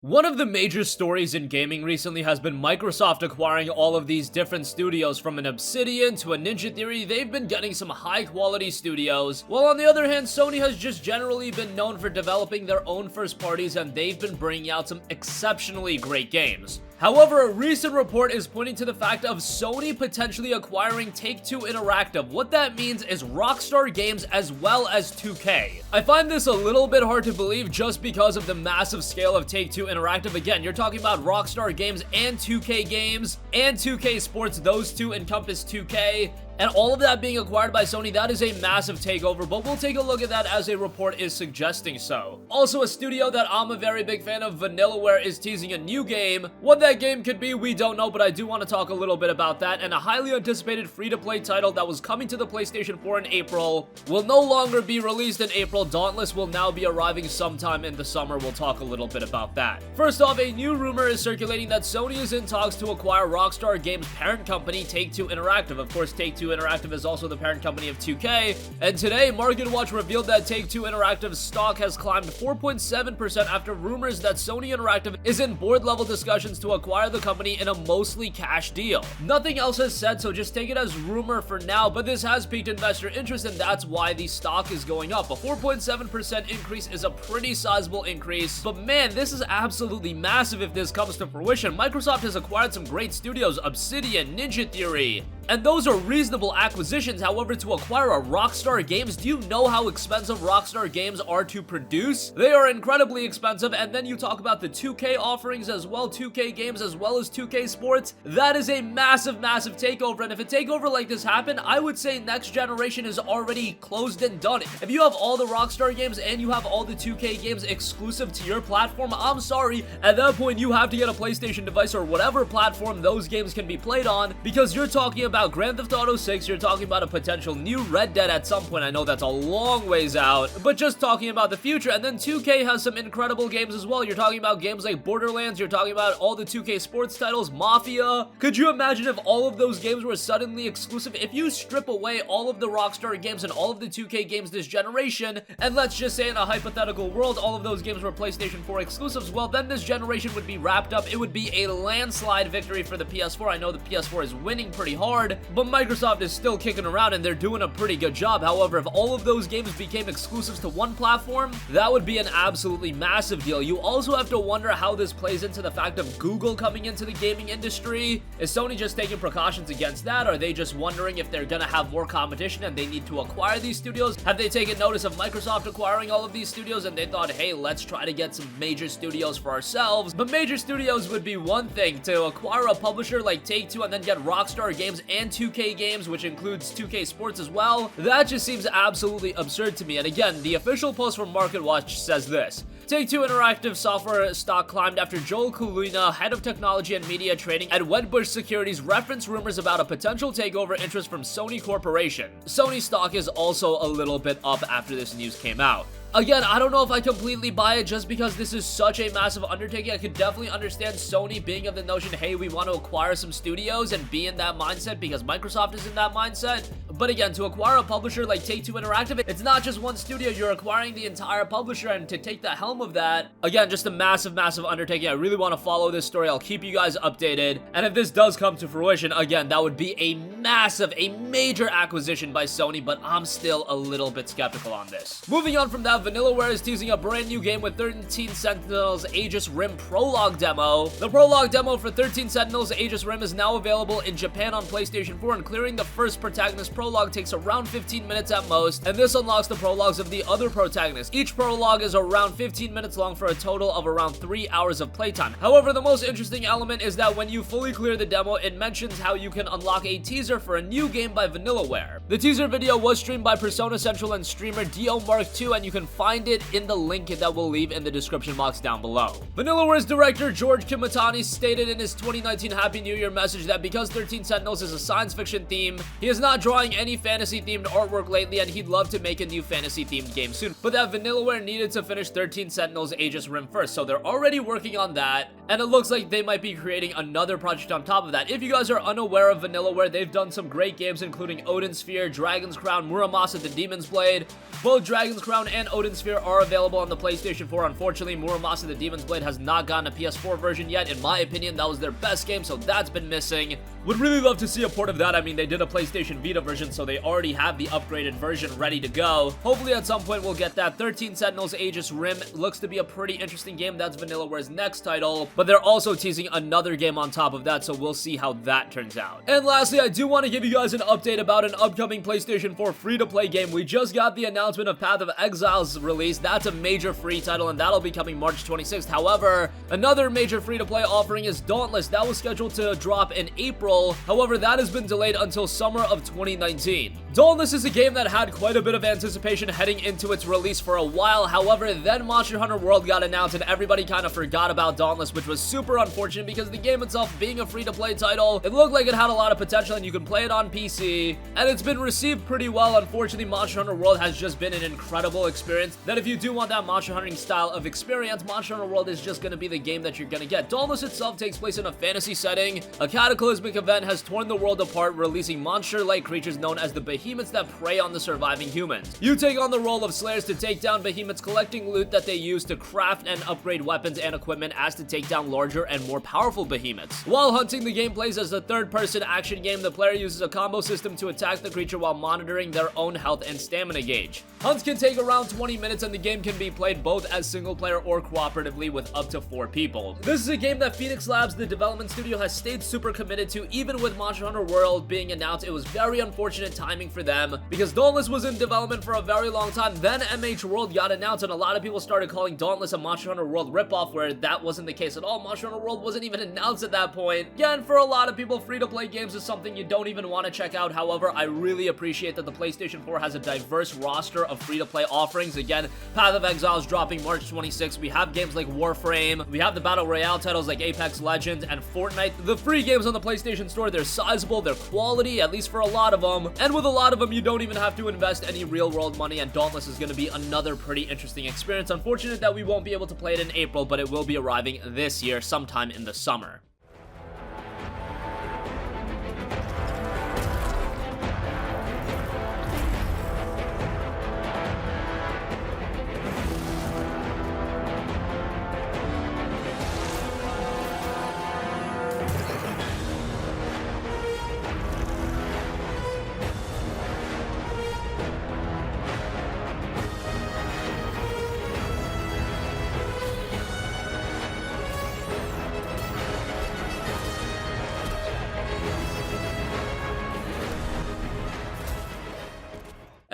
One of the major stories in gaming recently has been Microsoft acquiring all of these different studios, from an Obsidian to a Ninja Theory. They've been getting some high quality studios, while on the other hand, Sony has just generally been known for developing their own first parties, and they've been bringing out some exceptionally great games. However, a recent report is pointing to the fact of Sony potentially acquiring Take-Two Interactive. What that means is Rockstar Games as well as 2K. I find this a little bit hard to believe just because of the massive scale of Take-Two Interactive. Again, you're talking about Rockstar Games and 2K Games and 2K Sports. Those two encompass 2K. And all of that being acquired by Sony, that is a massive takeover, but we'll take a look at that as a report is suggesting so. Also, a studio that I'm a very big fan of, Vanillaware, is teasing a new game. What that game could be, we don't know, but I do want to talk a little bit about that. And a highly anticipated free-to-play title that was coming to the PlayStation 4 in April will no longer be released in April. Dauntless will now be arriving sometime in the summer. We'll talk a little bit about that. First off, a new rumor is circulating that Sony is in talks to acquire Rockstar Games' parent company, Take-Two Interactive. Of course, Take-Two Interactive is also the parent company of 2K, and today MarketWatch revealed that Take-Two Interactive's stock has climbed 4.7% after rumors that Sony Interactive is in board-level discussions to acquire the company in a mostly cash deal. Nothing else is said, so just take it as rumor for now, but this has piqued investor interest, and that's why the stock is going up. A 4.7% increase is a pretty sizable increase, but man, this is absolutely massive if this comes to fruition. Microsoft has acquired some great studios, Obsidian, Ninja Theory, and those are reasonable acquisitions. However, to acquire a Rockstar Games, do you know how expensive Rockstar Games are to produce? They are incredibly expensive, and then you talk about the 2K offerings as well, 2K Games as well as 2K Sports. That is a massive takeover, and if a takeover like this happened, I would say next generation is already closed and done. If you have all the Rockstar games and you have all the 2K games exclusive to your platform, I'm sorry, at that point you have to get a PlayStation device or whatever platform those games can be played on, because you're talking about Grand Theft Auto 6, you're talking about a potential new Red Dead at some point. I know that's a long ways out, but just talking about the future. And then 2K has some incredible games as well. You're talking about games like Borderlands, you're talking about all the 2K Sports titles, Mafia. Could you imagine if all of those games were suddenly exclusive? If you strip away all of the Rockstar games and all of the 2K games this generation, and let's just say in a hypothetical world, all of those games were PlayStation 4 exclusives, well, then this generation would be wrapped up. It would be a landslide victory for the PS4. I know the PS4 is winning pretty hard, but Microsoft is still kicking around and they're doing a pretty good job. However, if all of those games became exclusives to one platform, that would be an absolutely massive deal. You also have to wonder how this plays into the fact of Google coming into the gaming industry. Is Sony just taking precautions against that? Are they just wondering if they're gonna have more competition and they need to acquire these studios? Have they taken notice of Microsoft acquiring all of these studios and they thought, hey, let's try to get some major studios for ourselves? But major studios would be one thing. To acquire a publisher like Take-Two and then get Rockstar Games and 2K Games, which includes 2K Sports as well, that just seems absolutely absurd to me. And again, the official post from MarketWatch says this: Take-Two Interactive software stock climbed after Joel Kulina, head of technology and media trading at Wedbush Securities, referenced rumors about a potential takeover interest from Sony Corporation. Sony stock is also a little bit up after this news came out. Again, I don't know if I completely buy it just because this is such a massive undertaking. I could definitely understand Sony being of the notion, hey, we want to acquire some studios and be in that mindset because Microsoft is in that mindset. But again, to acquire a publisher like Take-Two Interactive, it's not just one studio, you're acquiring the entire publisher, and to take the helm of that, again, just a massive undertaking. I really want to follow this story. I'll keep you guys updated. And if this does come to fruition, again, that would be a major acquisition by Sony, but I'm still a little bit skeptical on this. Moving on from that, Vanillaware is teasing a brand new game with 13 Sentinels Aegis Rim prologue demo. The prologue demo for 13 Sentinels Aegis Rim is now available in Japan on PlayStation 4, and clearing the first protagonist prologue takes around 15 minutes at most, and this unlocks the prologues of the other protagonists. Each prologue is around 15 minutes long for a total of around 3 hours of playtime. However, the most interesting element is that when you fully clear the demo, it mentions how you can unlock a teaser for a new game by Vanillaware. The teaser video was streamed by Persona Central and streamer Dio Mark II, and you can find it in the link that we'll leave in the description box down below. Vanillaware's director George Kimatani stated in his 2019 Happy New Year message that because 13 Sentinels is a science fiction theme, he is not drawing any fantasy themed artwork lately, and he'd love to make a new fantasy themed game soon, but that Vanillaware needed to finish 13 Sentinels Aegis Rim first, so they're already working on that. and it looks like they might be creating another project on top of that. If you guys are unaware of Vanillaware, they've done some great games including Odin Sphere, Dragon's Crown, Muramasa the Demon's Blade. Both Dragon's Crown and Odin Sphere are available on the PlayStation 4. Unfortunately, Muramasa the Demon's Blade has not gotten a PS4 version yet. In my opinion, that was their best game, so that's been missing. Would really love to see a port of that. I mean, they did a PlayStation Vita version, so they already have the upgraded version ready to go. Hopefully at some point we'll get that. 13 Sentinels Aegis Rim looks to be a pretty interesting game. That's Vanillaware's next title, but they're also teasing another game on top of that, so we'll see how that turns out. And lastly, I do want to give you guys an update about an upcoming PlayStation 4 free-to-play game. We just got the announcement of Path of Exile's release. That's a major free title, and that'll be coming March 26th. However, another major free-to-play offering is Dauntless. That was scheduled to drop in April. However, that has been delayed until summer of 2019. Dauntless is a game that had quite a bit of anticipation heading into its release for a while. However, then Monster Hunter World got announced and everybody kind of forgot about Dauntless, which was super unfortunate because the game itself being a free-to-play title, it looked like it had a lot of potential and you can play it on PC, and it's been received pretty well. Unfortunately, Monster Hunter World has just been an incredible experience that if you do want that Monster Hunting style of experience, Monster Hunter World is just going to be the game that you're going to get. Dauntless itself takes place in a fantasy setting. A cataclysmic event has torn the world apart, releasing monster-like creatures known as the behemoths that prey on the surviving humans. You take on the role of slayers to take down behemoths, collecting loot that they use to craft and upgrade weapons and equipment as to take down larger and more powerful behemoths. While hunting, the game plays as a third-person action game. The player uses a combo system to attack the creature while monitoring their own health and stamina gauge. Hunts can take around 20 minutes and the game can be played both as single player or cooperatively with up to 4 people. This is a game that Phoenix Labs, the development studio, has stayed super committed to. Even with Monster Hunter World being announced, it was very unfortunate timing for them because Dauntless was in development for a very long time. Then MH World got announced and a lot of people started calling Dauntless a Monster Hunter World ripoff, where that wasn't the case at all. Monster Hunter World wasn't even announced at that point. Again, for a lot of people, free-to-play games is something you don't even want to check out. However, I really appreciate that the PlayStation 4 has a diverse roster of free-to-play offerings. Again, Path of Exile is dropping March 26th. We have games like Warframe. We have the Battle Royale titles like Apex Legends and Fortnite. The free games on the PlayStation Store, they're sizable, they're quality, at least for a lot of them. And with a lot of them, you don't even have to invest any real-world money, and Dauntless is going to be another pretty interesting experience. Unfortunate that we won't be able to play it in April, but it will be arriving this year sometime in the summer.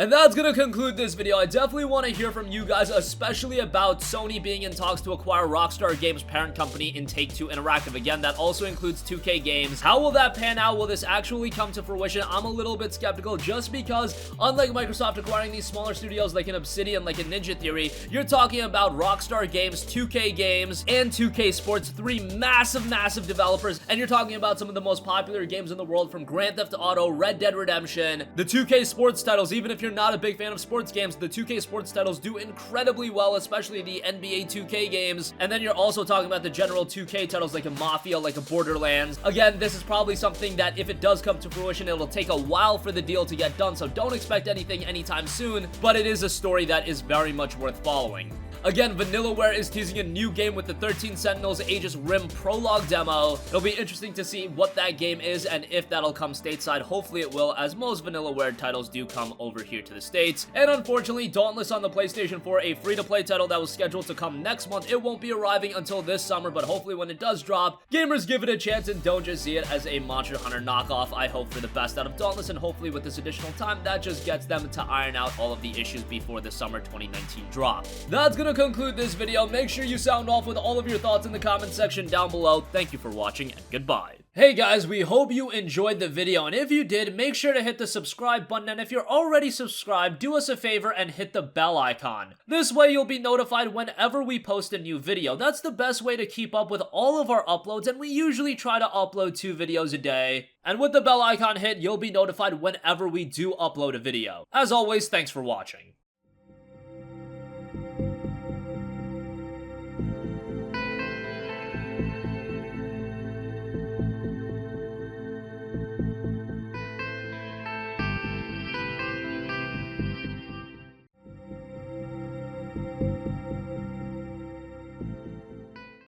And that's gonna conclude this video. I definitely want to hear from you guys, especially about Sony being in talks to acquire Rockstar Games' parent company in Take-Two Interactive. Again, that also includes 2K Games. How will that pan out? Will this actually come to fruition? I'm a little bit skeptical just because, unlike Microsoft acquiring these smaller studios like an Obsidian, like a Ninja Theory, you're talking about Rockstar Games, 2K Games, and 2K Sports, 3 massive developers, and you're talking about some of the most popular games in the world, from Grand Theft Auto, Red Dead Redemption, the 2K Sports titles. Even if you're not a big fan of sports games, the 2K Sports titles do incredibly well, especially the NBA 2K games. And then you're also talking about the general 2K titles like a Mafia, like a Borderlands. Again, this is probably something that if it does come to fruition, it'll take a while for the deal to get done, so don't expect anything anytime soon, but it is a story that is very much worth following. Again, Vanillaware is teasing a new game with the 13 Sentinels Aegis Rim prologue demo. It'll be interesting to see what that game is and if that'll come stateside. Hopefully it will, as most Vanillaware titles do come over here to the States. And unfortunately, Dauntless on the PlayStation 4, a free-to-play title that was scheduled to come next month. It won't be arriving until this summer, but hopefully when it does drop, gamers give it a chance and don't just see it as a Monster Hunter knockoff. I hope for the best out of Dauntless, and hopefully with this additional time, that just gets them to iron out all of the issues before the summer 2019 drop. That's gonna conclude this video. Make sure you sound off with all of your thoughts in the comment section down below. Thank you for watching, and goodbye. Hey guys, we hope you enjoyed the video, and if you did, make sure to hit the subscribe button, and if you're already subscribed, do us a favor and hit the bell icon. This way you'll be notified whenever we post a new video. That's the best way to keep up with all of our uploads, and we usually try to upload 2 videos a day. And with the bell icon hit, you'll be notified whenever we do upload a video. As always, thanks for watching.